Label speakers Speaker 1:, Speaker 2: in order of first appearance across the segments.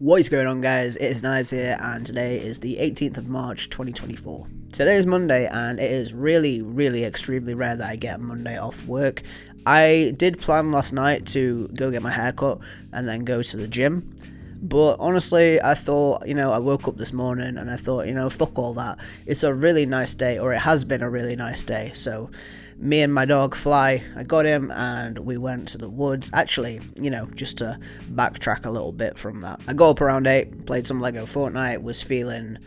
Speaker 1: What is going on, guys? It is Knives here, and today is the 18th of March 2024. Today is Monday, and it is really extremely rare that I get Monday off work. I did plan last night to go get my hair cut and then go to the gym, but honestly I thought, I woke up this morning and I thought, fuck all that. It's a really nice day, or it has been a really nice day, so me and my dog Fly, I got him and we went to the woods. Actually, just to backtrack a little bit from that, I got up around 8, played some Lego Fortnite, was feeling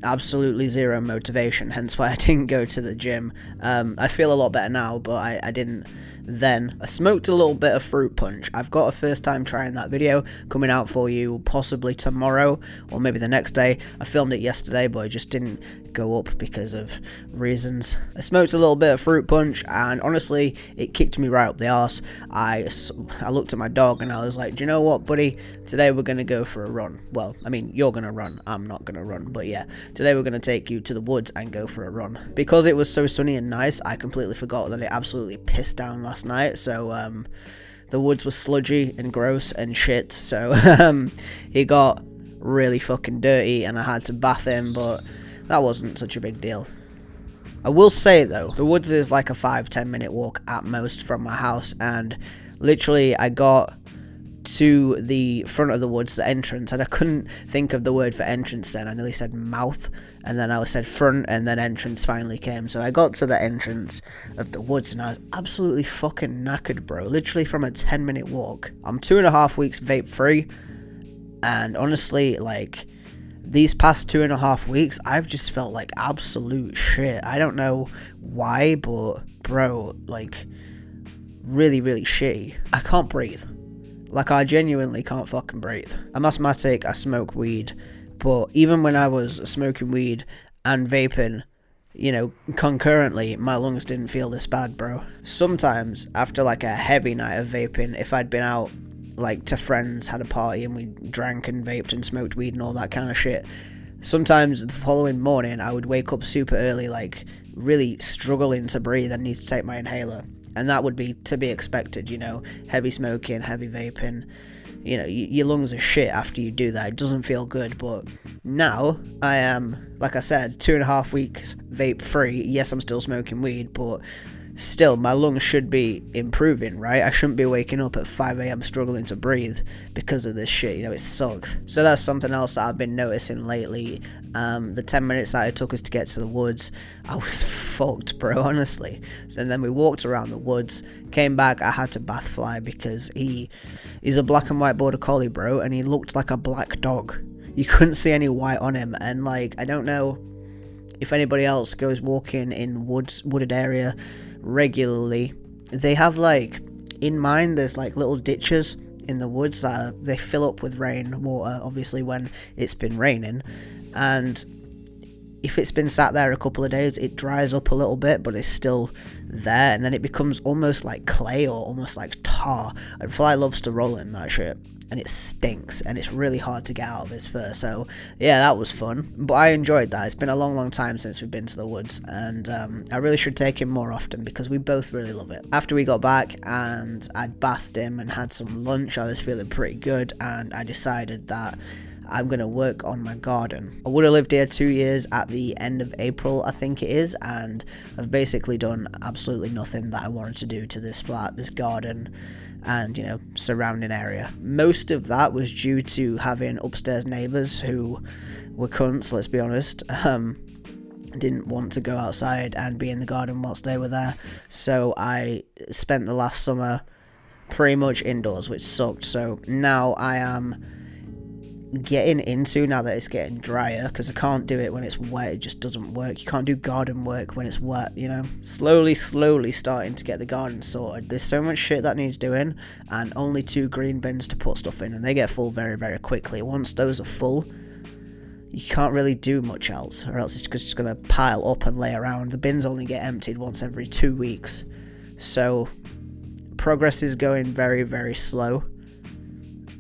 Speaker 1: absolutely zero motivation, hence why I didn't go to the gym. I feel a lot better now, but I didn't then. I smoked a little bit of fruit punch. I've got a first time trying that video coming out for you possibly tomorrow or maybe the next day. I filmed it yesterday, but it just didn't go up because of reasons. I smoked a little bit of fruit punch and honestly it kicked me right up the arse. I looked at my dog and I was like, do you know what, buddy, today we're gonna go for a run. Well, I mean, you're gonna run, I'm not gonna run, but yeah, today we're gonna take you to the woods and go for a run. Because it was so sunny and nice, I completely forgot that it absolutely pissed down last night, so the woods was sludgy and gross and shit, so it got really fucking dirty and I had to bath him, but that wasn't such a big deal. I will say though, the woods is like a 5-10 minute walk at most from my house, and literally I got to the front of the woods, the entrance, and I couldn't think of the word for entrance then. I nearly said mouth, and then I said front, and then entrance finally came. So I got to the entrance of the woods and I was absolutely fucking knackered, bro. Literally from a 10-minute walk. I'm 2.5 weeks vape free, and honestly, like, these past 2.5 weeks, I've just felt like absolute shit. I don't know why, but bro, like, really shitty. I can't breathe. Like, I genuinely can't fucking breathe. I'm asthmatic, I smoke weed, but even when I was smoking weed and vaping, concurrently, my lungs didn't feel this bad, bro. Sometimes, after like a heavy night of vaping, if I'd been out like to friends, had a party and we drank and vaped and smoked weed and all that kind of shit, sometimes the following morning I would wake up super early, like really struggling to breathe and need to take my inhaler. And that would be to be expected, heavy smoking, heavy vaping, your lungs are shit after you do that. It doesn't feel good, but now I am, like I said, 2.5 weeks vape free. Yes, I'm still smoking weed, but still, my lungs should be improving, right? I shouldn't be waking up at 5 a.m. struggling to breathe because of this shit, it sucks. So that's something else that I've been noticing lately. The 10 minutes that it took us to get to the woods, I was fucked, bro, honestly. So then we walked around the woods, came back, I had to bath Fly because he's a black and white border collie, bro, and he looked like a black dog. You couldn't see any white on him, and like, I don't know if anybody else goes walking in wooded area regularly. They have, like, in mine, there's like little ditches in the woods that they fill up with rain water, obviously when it's been raining, and if it's been sat there a couple of days it dries up a little bit, but it's still there, and then it becomes almost like clay or almost like tar, and Fly loves to roll in that shit, and it stinks and it's really hard to get out of his fur. So yeah, that was fun, but I enjoyed that. It's been a long time since we've been to the woods, and I really should take him more often because we both really love it. After we got back and I'd bathed him and had some lunch, I was feeling pretty good, and I decided that I'm going to work on my garden. I would have lived here 2 years at the end of April, I think it is, and I've basically done absolutely nothing that I wanted to do to this flat, this garden, and, surrounding area. Most of that was due to having upstairs neighbours who were cunts, let's be honest. Didn't want to go outside and be in the garden whilst they were there, so I spent the last summer pretty much indoors, which sucked. So now I am getting into, now that it's getting drier, because I can't do it when it's wet, it just doesn't work. You can't do garden work when it's wet, slowly starting to get the garden sorted. There's so much shit that needs doing, and only 2 green bins to put stuff in, and they get full very quickly. Once those are full, you can't really do much else, or else it's just going to pile up and lay around. The bins only get emptied once every 2 weeks, so progress is going very slow,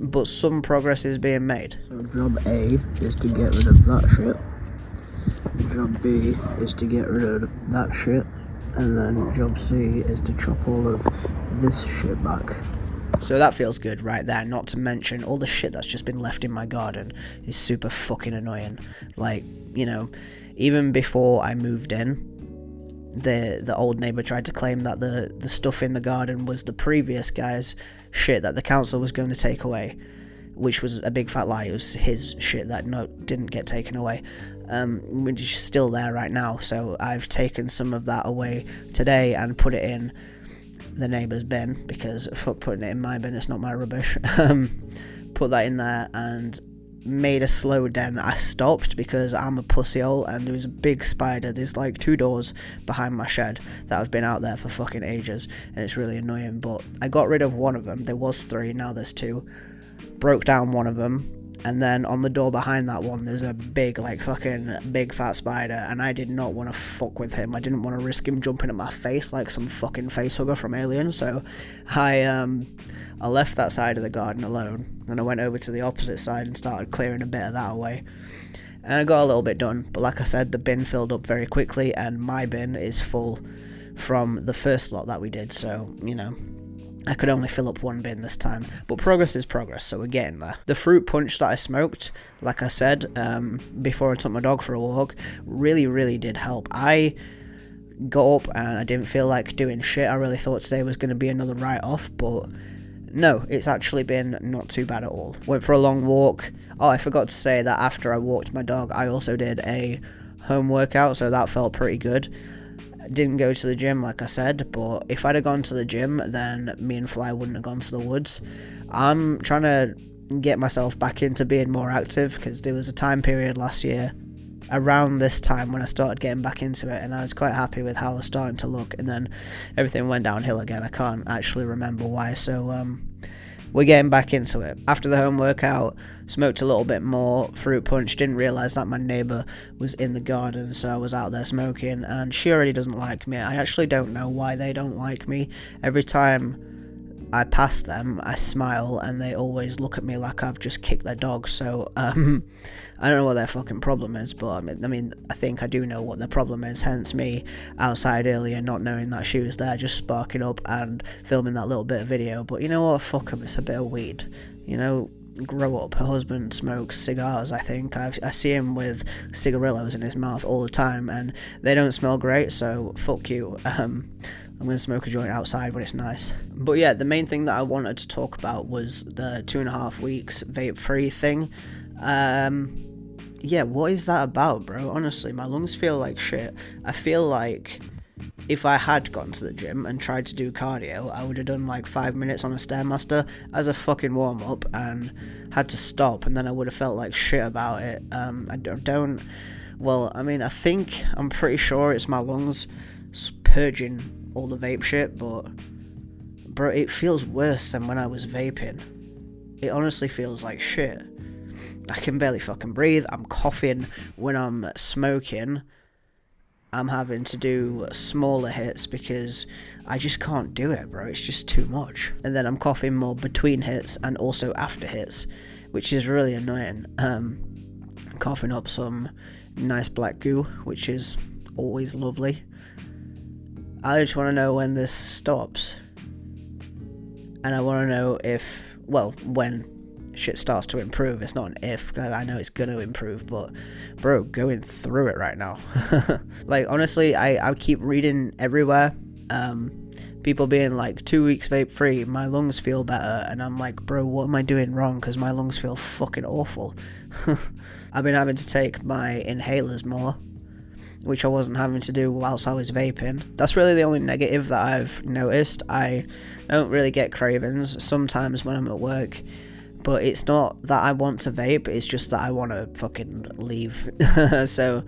Speaker 1: but some progress is being made. So job A is to get rid of that shit, job B is to get rid of that shit, and then job C is to chop all of this shit back. So that feels good right there, not to mention all the shit that's just been left in my garden is super fucking annoying. Like, you know, even before I moved in, the old neighbour tried to claim that the stuff in the garden was the previous guy's shit that the council was going to take away, which was a big fat lie. It was his shit that didn't get taken away, which is still there right now. So I've taken some of that away today and put it in the neighbour's bin, because fuck putting it in my bin, it's not my rubbish. Put that in there and made a slow den. I stopped because I'm a pussyhole, and there was a big spider. There's like 2 doors behind my shed that have been out there for fucking ages, and it's really annoying. But I got rid of one of them. There was 3, now there's 2. Broke down one of them, and then on the door behind that one there's a big, like, fucking big fat spider, and I did not want to fuck with him. I didn't want to risk him jumping at my face like some fucking facehugger from Alien, so I left that side of the garden alone, and I went over to the opposite side and started clearing a bit of that away, and I got a little bit done. But like I said, the bin filled up very quickly, and my bin is full from the first lot that we did, so, you know, I could only fill up one bin this time, but progress is progress, so we're getting there. The fruit punch that I smoked, like I said, before I took my dog for a walk, really did help. I got up and I didn't feel like doing shit. I really thought today was going to be another write-off, but no, it's actually been not too bad at all. Went for a long walk. Oh, I forgot to say that after I walked my dog, I also did a home workout, so that felt pretty good. Didn't go to the gym, like I said, but if I'd have gone to the gym, then me and Fly wouldn't have gone to the woods. I'm trying to get myself back into being more active, because there was a time period last year around this time when I started getting back into it, and I was quite happy with how I was starting to look, and then everything went downhill again. I can't actually remember why, so we're getting back into it. After the home workout, smoked a little bit more fruit punch. Didn't realise that my neighbour was in the garden, so I was out there smoking, and she already doesn't like me. I actually don't know why they don't like me. Every time I pass them, I smile, and they always look at me like I've just kicked their dog, so I don't know what their fucking problem is, but I mean, I think I do know what their problem is, hence me outside earlier not knowing that she was there, just sparking up and filming that little bit of video. But you know what, fuck them, it's a bit of weed, you know, grow up. Her husband smokes cigars, I think. I see him with cigarillos in his mouth all the time, and they don't smell great, so fuck you. I'm going to smoke a joint outside when it's nice. But yeah, the main thing that I wanted to talk about was the 2.5 weeks vape free thing. Yeah, what is that about, bro? Honestly, my lungs feel like shit. I feel like if I had gone to the gym and tried to do cardio, I would have done like 5 minutes on a Stairmaster as a fucking warm-up and had to stop, and then I would have felt like shit about it. Well, I mean, I'm pretty sure it's my lungs purging all the vape shit, but bro, it feels worse than when I was vaping. It honestly feels like shit. I can barely fucking breathe. I'm coughing when I'm smoking. I'm having to do smaller hits because I just can't do it, bro. It's just too much. And then I'm coughing more between hits and also after hits, which is really annoying. Coughing up some nice black goo, which is always lovely. I just want to know when this stops. And I want to know when shit starts to improve. It's not an if, because I know it's going to improve, but bro, going through it right now. Like, honestly, I keep reading everywhere, people being like, 2 weeks vape free, my lungs feel better, and I'm like, bro, what am I doing wrong? Because my lungs feel fucking awful. I've been having to take my inhalers more, which I wasn't having to do whilst I was vaping. That's really the only negative that I've noticed. I don't really get cravings sometimes when I'm at work, but it's not that I want to vape, it's just that I want to fucking leave. So,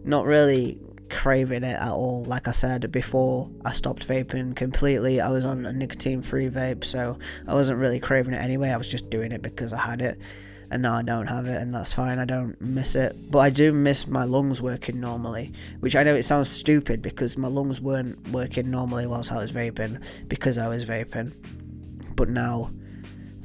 Speaker 1: not really craving it at all. Like I said, before I stopped vaping completely, I was on a nicotine-free vape, so I wasn't really craving it anyway. I was just doing it because I had it. And now I don't have it, and that's fine. I don't miss it, but I do miss my lungs working normally, which I know it sounds stupid because my lungs weren't working normally whilst I was vaping, because I was vaping, but now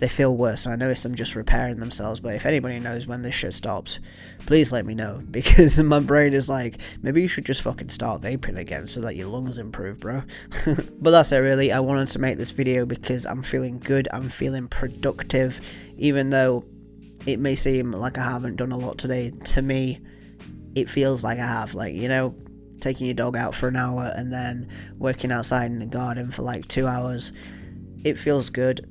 Speaker 1: they feel worse. And I notice them just repairing themselves. But if anybody knows when this shit stops, please let me know, because my brain is like, maybe you should just fucking start vaping again so that your lungs improve, bro. But that's it, really. I wanted to make this video because I'm feeling good, I'm feeling productive, even though it may seem like I haven't done a lot today. To me, it feels like I have. Like, you know, taking your dog out for an hour and then working outside in the garden for like 2 hours. It feels good.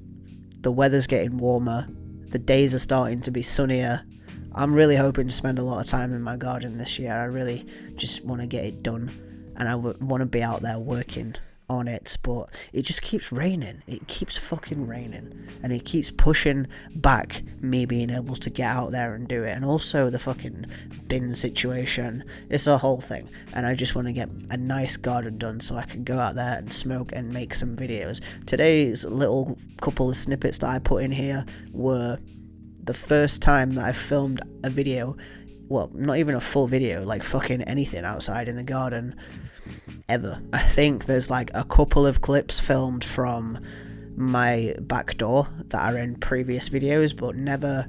Speaker 1: The weather's getting warmer. The days are starting to be sunnier. I'm really hoping to spend a lot of time in my garden this year. I really just want to get it done, and I want to be out there working on it, but it just keeps raining. It keeps fucking raining, and it keeps pushing back me being able to get out there and do it. And also the fucking bin situation, it's a whole thing, and I just want to get a nice garden done so I can go out there and smoke and make some videos. Today's little couple of snippets that I put in here were the first time that I filmed a video, well, not even a full video, like fucking anything outside in the garden ever. I think there's like a couple of clips filmed from my back door that are in previous videos, but never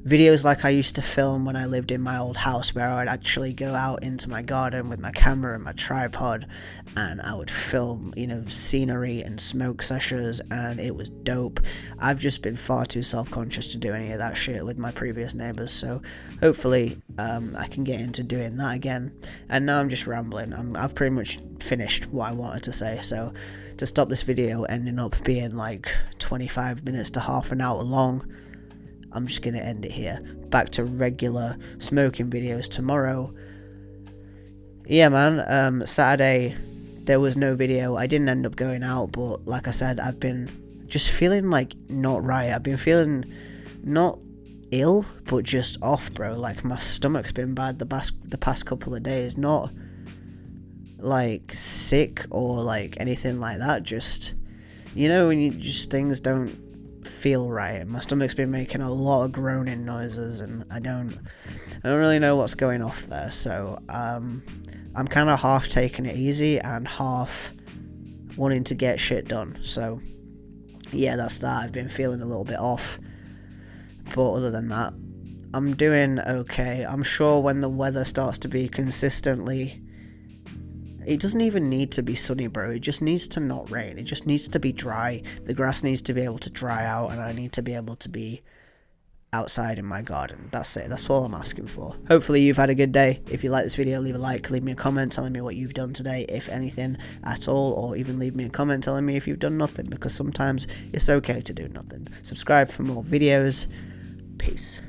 Speaker 1: videos like I used to film when I lived in my old house, where I'd actually go out into my garden with my camera and my tripod, and I would film, you know, scenery and smoke sessions, and it was dope. I've just been far too self-conscious to do any of that shit with my previous neighbours, so hopefully I can get into doing that again. And now I'm just rambling. I've pretty much finished what I wanted to say, so to stop this video ending up being like 25 minutes to half an hour long, I'm just going to end it here. Back to regular smoking videos tomorrow. Yeah, man, Saturday, there was no video. I didn't end up going out, but like I said, I've been just feeling like not right. I've been feeling not ill, but just off, bro. Like, my stomach's been bad the past couple of days. Not like sick or like anything like that. Just, you know, when you just, things don't feel right. My stomach's been making a lot of groaning noises, and I don't really know what's going off there. So I'm kind of half taking it easy and half wanting to get shit done. So yeah, that's that. I've been feeling a little bit off, but other than that, I'm doing okay. I'm sure when the weather starts to be consistently, it doesn't even need to be sunny, bro. It just needs to not rain. It just needs to be dry. The grass needs to be able to dry out, and I need to be able to be outside in my garden. That's it. That's all I'm asking for. Hopefully you've had a good day. If you like this video, leave a like, leave me a comment telling me what you've done today, if anything at all, or even leave me a comment telling me if you've done nothing, because sometimes it's okay to do nothing. Subscribe for more videos. Peace.